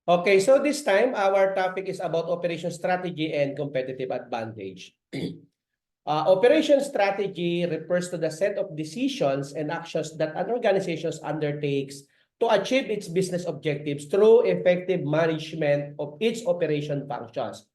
Okay, so this time our topic is about operation strategy and competitive advantage. Operation strategy refers to the set of decisions and actions that an organization undertakes to achieve its business objectives through effective management of its operation functions.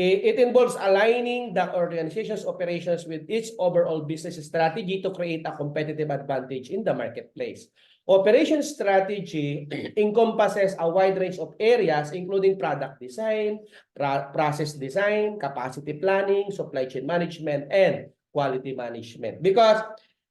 It involves aligning the organization's operations with its overall business strategy to create a competitive advantage in the marketplace. Operation strategy encompasses a wide range of areas, including product design, process design, capacity planning, supply chain management, and quality management. Because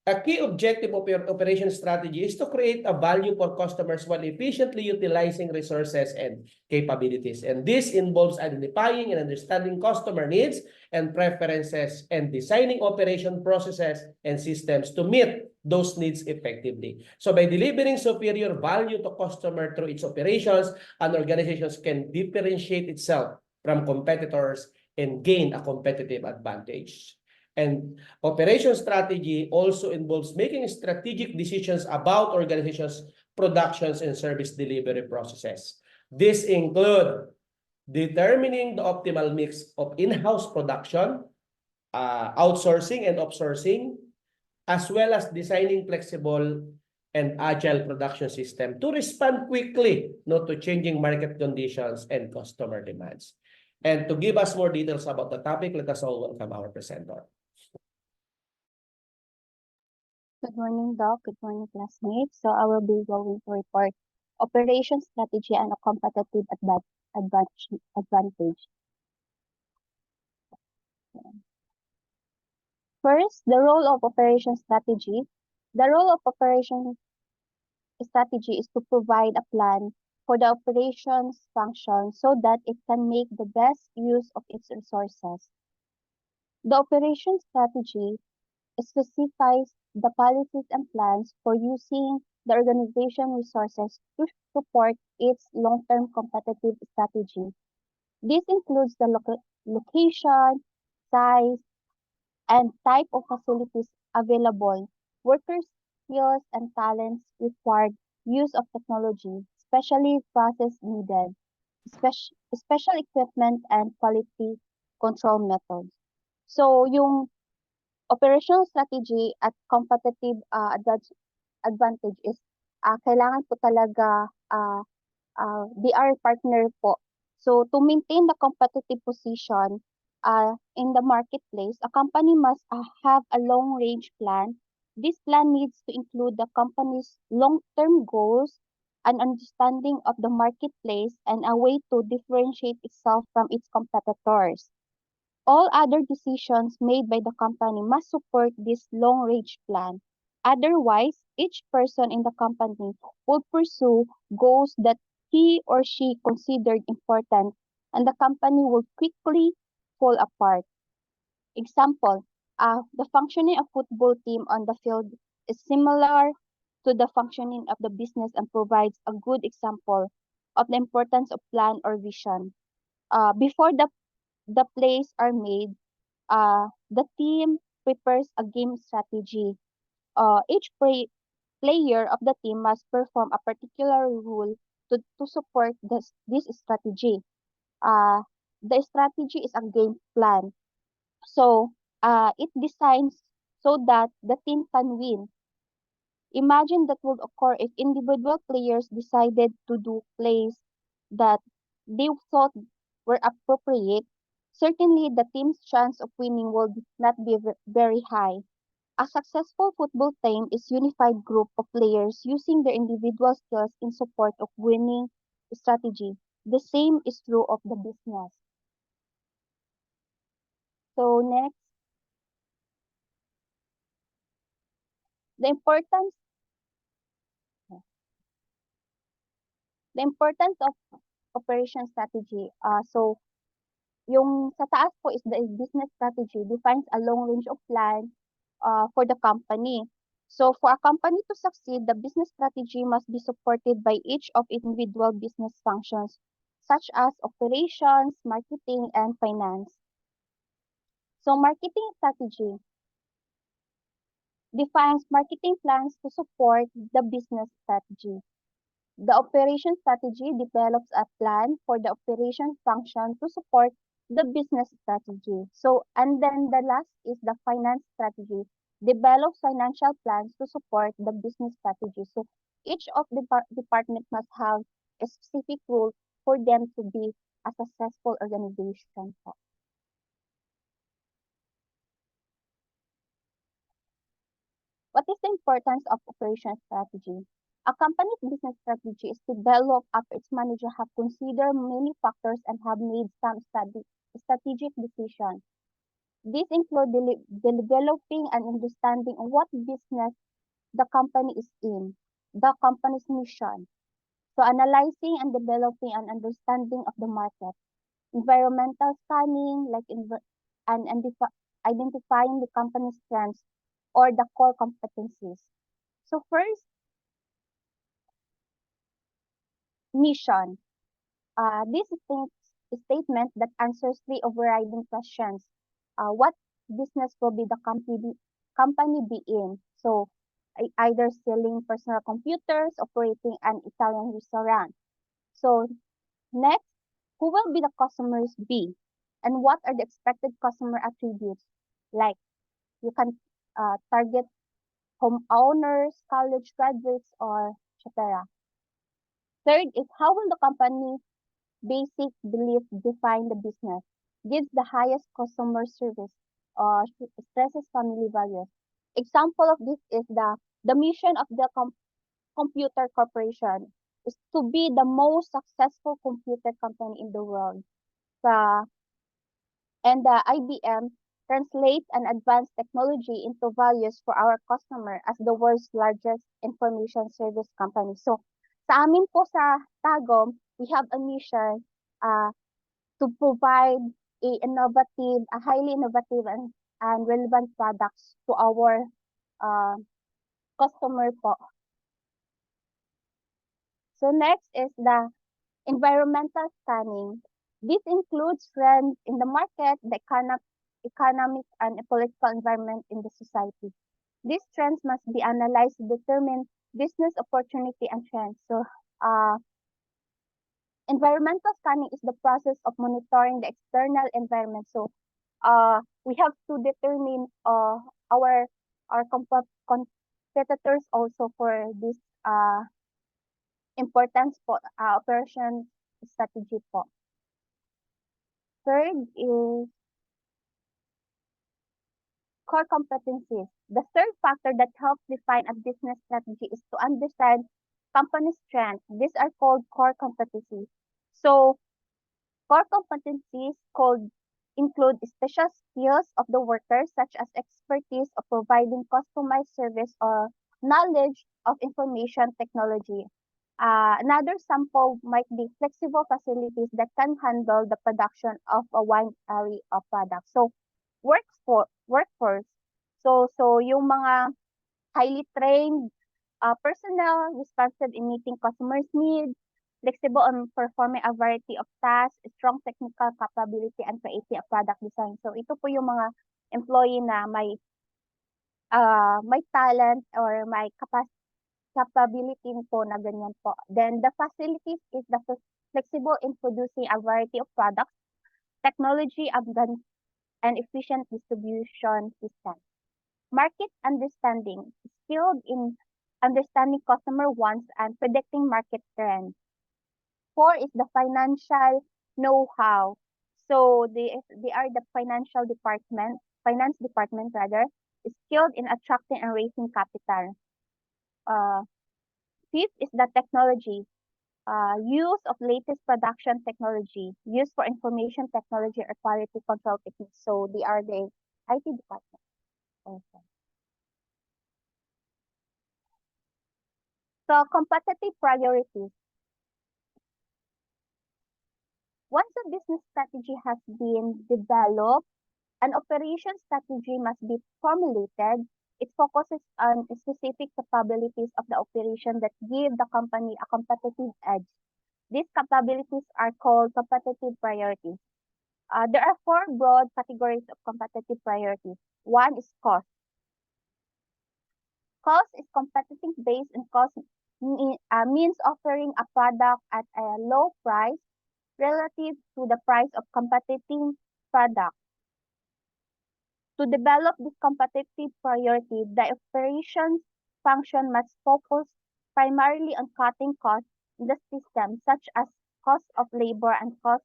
a key objective of your operation strategy is to create a value for customers while efficiently utilizing resources and capabilities. And this involves identifying and understanding customer needs and preferences and designing operation processes and systems to meet those needs effectively. So by delivering superior value to customer through its operations, an organization can differentiate itself from competitors and gain a competitive advantage. And operation strategy also involves making strategic decisions about organizations' productions and service delivery processes. This include determining the optimal mix of in-house production, outsourcing and outsourcing, as well as designing flexible and agile production system to respond quickly to changing market conditions and customer demands. And to give us more details about the topic, let us all welcome our presenter. Good morning, Doc. Good morning, classmates. So I will be going to report operation strategy and a competitive advantage. First, the role of operation strategy. The role of operation strategy is to provide a plan for the operations function so that it can make the best use of its resources. The operation strategy specifies the policies and plans for using the organization resources to support its long-term competitive strategy. This includes the location, size, and type of facilities available, workers' skills and talents required, use of technology, especially process needed, special equipment and quality control methods. So yung operational strategy at competitive advantage is kailangan po talaga they are partner po. So to maintain the competitive position in the marketplace, a company must have a long-range plan. This plan needs to include the company's long-term goals, an understanding of the marketplace, and a way to differentiate itself from its competitors. All other decisions made by the company must support this long-range plan. Otherwise, each person in the company will pursue goals that he or she considered important, and the company will quickly fall apart. Example, the functioning of football team on the field is similar to the functioning of the business and provides a good example of the importance of plan or vision. Before the plays are made, the team prepares a game strategy. Each player of the team must perform a particular role to support this strategy. The strategy is a game plan. So, it designs so that the team can win. Imagine that would occur if individual players decided to do plays that they thought were appropriate. Certainly, the team's chance of winning will not be very high. A successful football team is a unified group of players using their individual skills in support of winning strategy. The same is true of the business. So next, the importance of operation strategy. So yung sa taas po is the business strategy defines a long range of plan for the company. So for a company to succeed, the business strategy must be supported by each of individual business functions, such as operations, marketing, and finance. So marketing strategy defines marketing plans to support the business strategy. The operation strategy develops a plan for the operation function to support the business strategy. So, and then the last is the finance strategy. Develops financial plans to support the business strategy. So, each of the department must have a specific role for them to be a successful organization. What is the importance of operation strategy? A company's business strategy is developed after its manager have considered many factors and have made some strategic decisions. These include developing and understanding what business the company is in, the company's mission. So analyzing and developing an understanding of the market, environmental scanning, and identifying the company's strengths or the core competencies. So first, mission. This statement that answers three overriding questions. What business will be the company be in? So either selling personal computers, operating an Italian restaurant. So next, who will be the customers be? And what are the expected customer attributes? Like you can target homeowners, college graduates, or etc. Third is how will the company basic belief define the business, gives the highest customer service, stresses family values. Example of this is the mission of the computer corporation is to be the most successful computer company in the world. The, and the IBM translates an advanced technology into values for our customer as the world's largest information service company. So, sa amin po sa Tagom, we have a mission uh, to provide a highly innovative and relevant products to our uh, customer po. So next is the environmental scanning. This includes trends in the market, the economic and political environment in the society. These trends must be analyzed to determine business opportunity and trends. So environmental scanning is the process of monitoring the external environment. So we have to determine our competitors also for this importance po, operation strategy po. Third is core competencies. The third factor that helps define a business strategy is to understand company strengths. These are called core competencies. So core competencies include special skills of the workers such as expertise of providing customized service or knowledge of information technology. Another sample might be flexible facilities that can handle the production of a wide array of products. So workforce. So yung mga highly trained personnel responsive in meeting customers' needs, flexible on performing a variety of tasks, strong technical capability, and creating a product design. So ito po yung mga employee na may talent or may capability po na ganyan po. Then the facilities is the flexible in producing a variety of products, technology and efficient distribution system. Market understanding, skilled in understanding customer wants and predicting market trends. 4 is the financial know-how. So they are the finance department rather, skilled in attracting and raising capital. Fifth is the technology. Use of latest production technology, use for information technology or quality control techniques. So they are the IT department. Also. So competitive priorities. Once a business strategy has been developed, an operation strategy must be formulated. It focuses on specific capabilities of the operation that give the company a competitive edge. These capabilities are called competitive priorities. There are 4 broad categories of competitive priorities. One is cost. Cost is competing based on cost means offering a product at a low price relative to the price of competing product. To develop this competitive priority, the operations function must focus primarily on cutting costs in the system, such as cost of labor and cost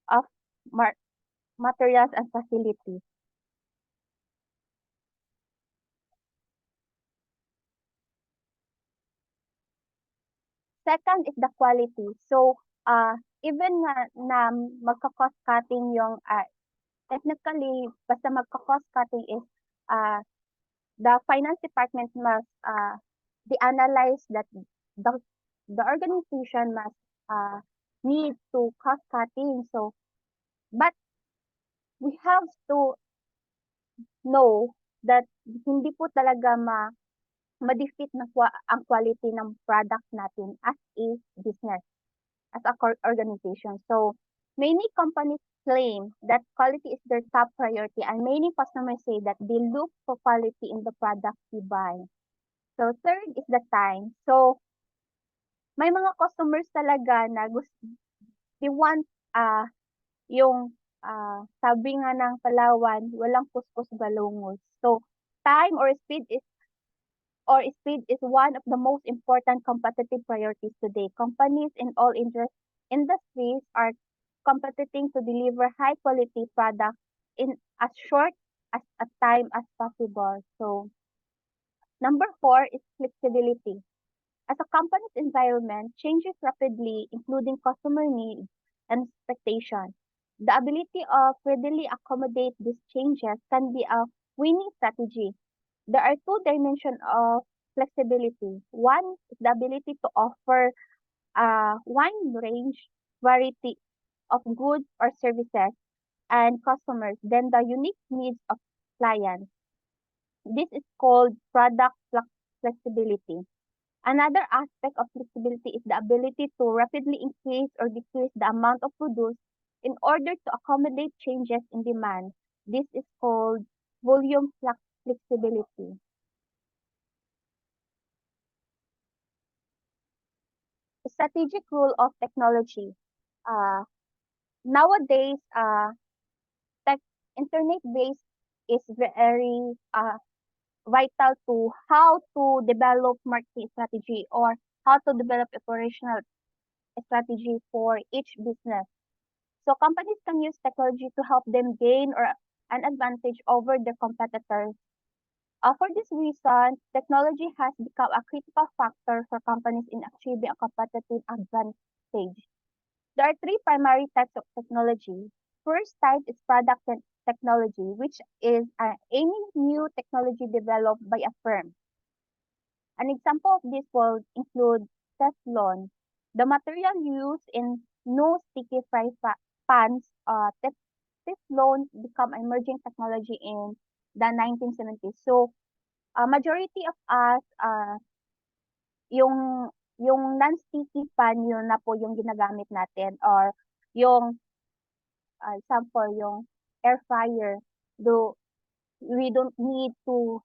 of materials and facilities. Second is the quality. So, even na magka-cost cutting yung, technically, basta magka-cost cutting is, the finance department must, de-analyze that the organization must, need to cost cutting. So, but we have to know that hindi po talaga ma-defeat ang quality ng product natin as a business, as a organization. So, many companies claim that quality is their top priority and many customers say that they look for quality in the product we buy. So, third is the time. So, may mga customers talaga na they want yung sabi nga ng Palawan, walang kuskus galungos. So, time or speed is one of the most important competitive priorities today. Companies in all industries are competing to deliver high quality products in as short as a time as possible. So, number 4 is flexibility. As a company's environment changes rapidly, including customer needs and expectations, the ability of readily accommodate these changes can be a winning strategy. There are two dimensions of flexibility. One is the ability to offer a wide range variety of goods or services and customers than the unique needs of clients. This is called product flexibility. Another aspect of flexibility is the ability to rapidly increase or decrease the amount of produce in order to accommodate changes in demand. This is called volume flexibility. The strategic role of technology. Nowadays, tech internet-based is very vital to how to develop marketing strategy or how to develop operational strategy for each business. So companies can use technology to help them gain or an advantage over their competitors. For this reason, technology has become a critical factor for companies in achieving a competitive advantage. There are three primary types of technology. First type is product technology, which is any new technology developed by a firm. An example of this will include Teflon. The material used in no sticky fry pans, Teflon become emerging technology in the 1970s. So, majority of us, yung non-sticky pan yun na po yung ginagamit natin or yung example yung air fryer, though we don't need to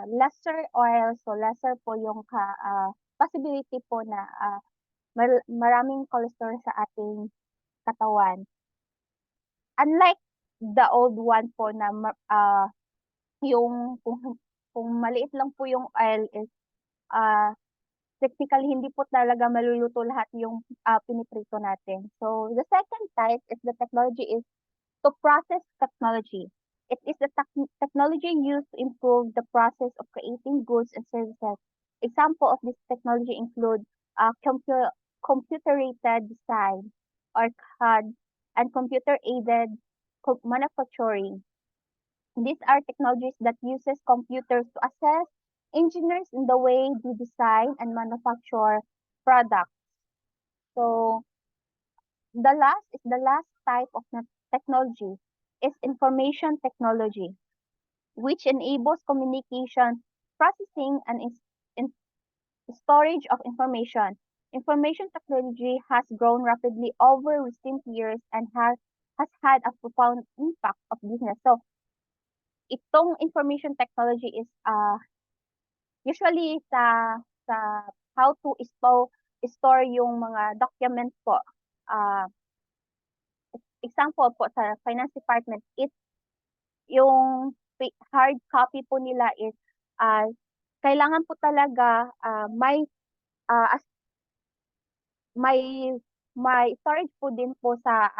lesser oil, so lesser po yung possibility po na maraming cholesterol sa ating katawan. Unlike the old one po na yung kung maliit lang po yung oil is technically hindi po talaga maluluto lahat yung piniprito natin. So the second type is the technology is to process technology. It is the technology used to improve the process of creating goods and services. Example of this technology include computer-aided design or CAD and computer-aided manufacturing. These are technologies that uses computers to assess engineers in the way they design and manufacture products. So the last type of technology is information technology, which enables communication, processing, and storage of information. Information technology has grown rapidly over recent years and has had a profound impact of business. So, itong information technology is usually sa how to store yung mga documents po. Example po sa finance department, yung hard copy po nila is kailangan po talaga may storage po din po sa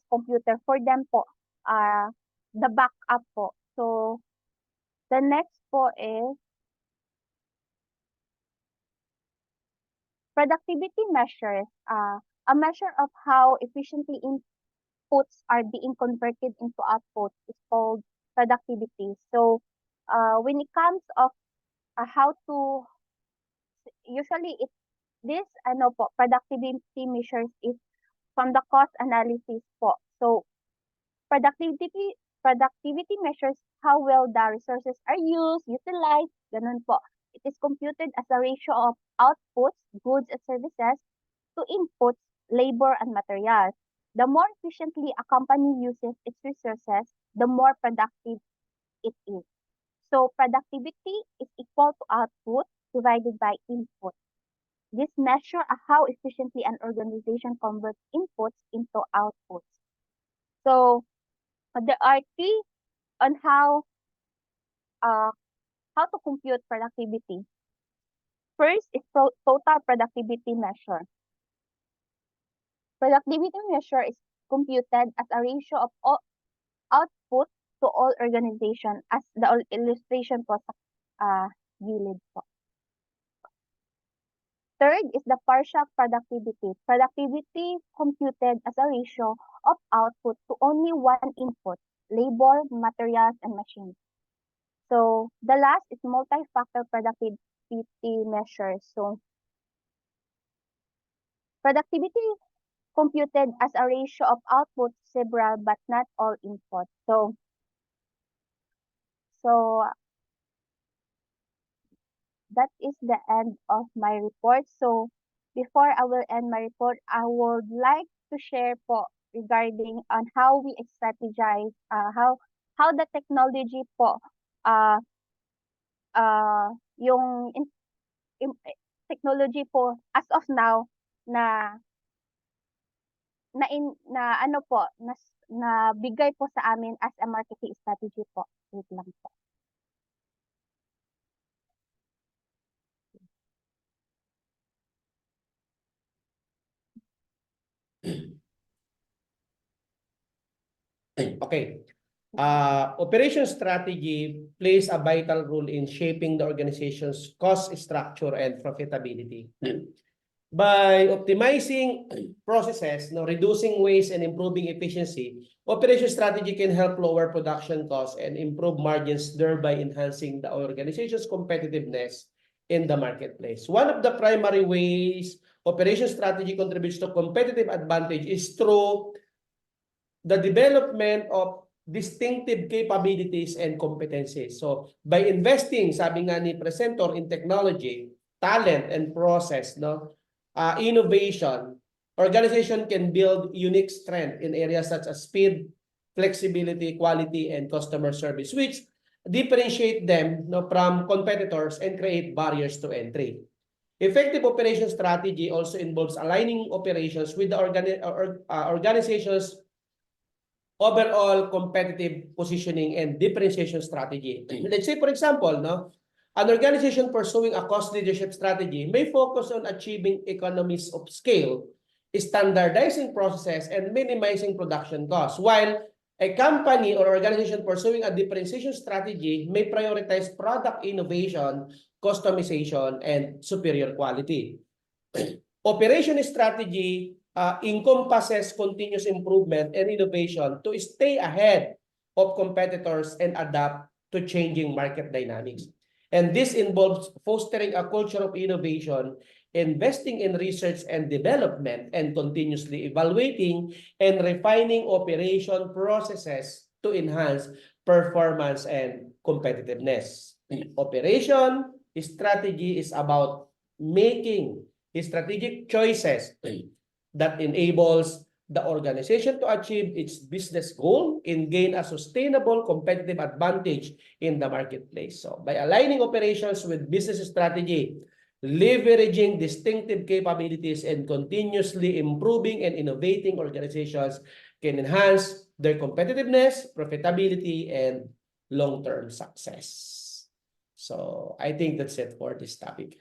computer for them po, the backup po. So the next po is productivity measures. A measure of how efficiently inputs are being converted into outputs is called productivity. So when it comes of how to usually this productivity measures is from the cost analysis po. So productivity measures how well the resources are utilized, ganun po. It is computed as a ratio of outputs, goods and services, to inputs, labor and materials. The more efficiently a company uses its resources, the more productive it is. So productivity is equal to output divided by input. This measure how efficiently an organization converts inputs into outputs. So there are three on how to compute productivity. First is total productivity measure. Productivity measure is computed as a ratio of all output to all organization, as the illustration po sa gilid po. Third is the partial productivity. Productivity computed as a ratio of output to only one input, labor, materials, and machines. So the last is multi-factor productivity measures. So productivity computed as a ratio of output several but not all inputs. So that is the end of my report. So before I will end my report, I would like to share po regarding on how we strategize, how the technology po, yung technology po as of now na ano po na bigay po sa amin as a marketing strategy po. Wait lang po. Okay. Operation strategy plays a vital role in shaping the organization's cost structure and profitability. By optimizing processes, reducing waste and improving efficiency, operation strategy can help lower production costs and improve margins, thereby enhancing the organization's competitiveness in the marketplace. One of the primary ways operation strategy contributes to competitive advantage is through the development of distinctive capabilities and competencies. So by investing, sabi nga ni presenter, in technology, talent, and process, innovation, organization can build unique strength in areas such as speed, flexibility, quality, and customer service, which differentiate them from competitors and create barriers to entry. Effective operation strategy also involves aligning operations with the organization's overall competitive positioning and differentiation strategy. Let's say, for example, an organization pursuing a cost leadership strategy may focus on achieving economies of scale, standardizing processes, and minimizing production costs, while a company or organization pursuing a differentiation strategy may prioritize product innovation, customization, and superior quality. Operation strategy encompasses continuous improvement and innovation to stay ahead of competitors and adapt to changing market dynamics. And this involves fostering a culture of innovation, investing in research and development, and continuously evaluating and refining operation processes to enhance performance and competitiveness. Operation strategy is about making strategic choices that enables the organization to achieve its business goal and gain a sustainable competitive advantage in the marketplace. So by aligning operations with business strategy, leveraging distinctive capabilities and continuously improving and innovating organizations can enhance their competitiveness, profitability, and long-term success. So I think that's it for this topic.